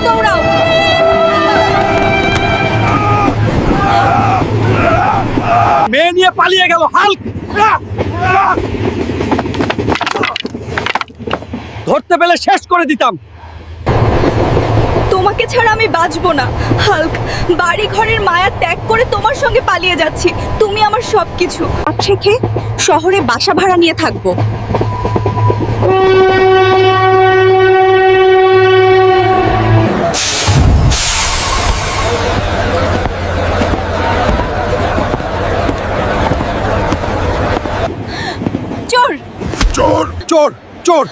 দৌড়াও। মেয়ে নিয়ে পালিয়ে গেল হাল্ক। ধরতে পেলে শেষ করে দিতাম। তোমাকে ছাড়া আমি বাঁচবো না হাল্ক। বাড়ি ঘরের মায়া ত্যাগ করে তোমার সঙ্গে পালিয়ে যাচ্ছি। তুমি আমার সবকিছু। থেকে শহরে বাসা ভাড়া নিয়ে থাকবো। চোর চোর চোর চোর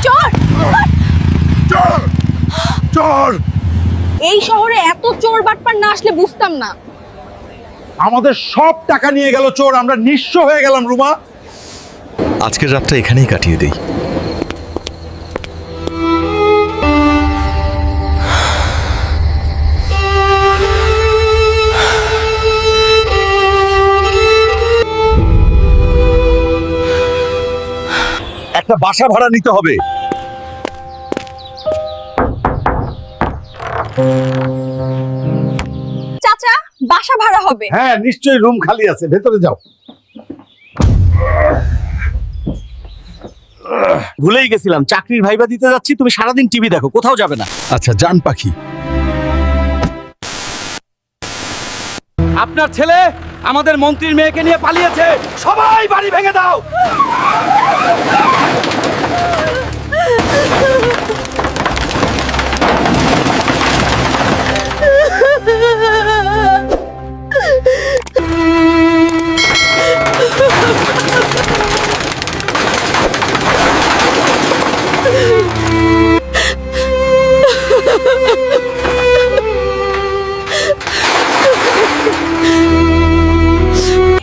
চোর চোর চোর এই শহরে এত চোর বাটপার না আসলে বুঝতাম না। আমাদের সব টাকা নিয়ে গেল চোর। আমরা নিঃস্ব হয়ে গেলাম রুমা। আজকের রাতটা এখানেই কাটিয়ে দেই। একটা বাসা ভাড়া নিতে হবে। চাচা বাসা ভাড়া হবে। হ্যাঁ নিশ্চয়ই, রুম খালি আছে, ভেতরে যাও। ভুলেই গেছিলাম, চাকরির ভাইবা দিতে যাচ্ছি। তুমি সারাদিন টিভি দেখো, কোথাও যাবে না। আচ্ছা জান পাখি, আপনার ছেলে আমাদের মন্ত্রীর মেয়েকে নিয়ে পালিয়েছে। সবাই বাড়ি ভেঙে দাও।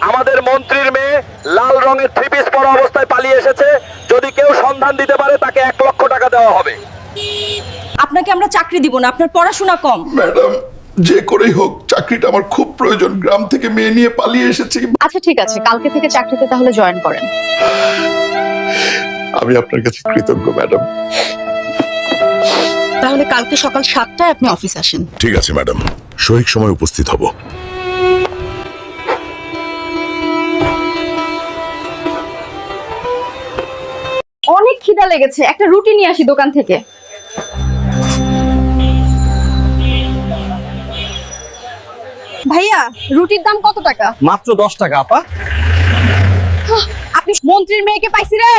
আমাদের মন্ত্রীর মেয়ে লাল রঙের থ্রি পিস পরা অবস্থায় পালিয়ে এসেছে। যদি কেউ সন্ধান দিতে পারে তাকে 1 লক্ষ টাকা দেওয়া হবে। আপনাকে আমরা চাকরি দিব না, আপনার পড়াশোনা কম। ম্যাডাম, যে করেই হোক চাকরিটা আমার খুব প্রয়োজন। গ্রাম থেকে মেয়ে নিয়ে পালিয়ে এসেছি। আচ্ছা ঠিক আছে, কালকে থেকে চাকরিতে তাহলে জয়েন করেন। আমি আপনার কাছে কৃতজ্ঞ ম্যাডাম। তাহলে কালকে সকাল 7টায় আপনি অফিস আসেন। ঠিক আছে ম্যাডাম, সঠিক সময় উপস্থিত হব। অনেক খিদা লেগেছে, একটা রুটি নিয়ে আসি দোকান থেকে। ভাইয়া রুটির দাম কত টাকা? মাত্র 10 টাকা আপা। আপনি মন্ত্রীর মেয়েকে পাইছি রে।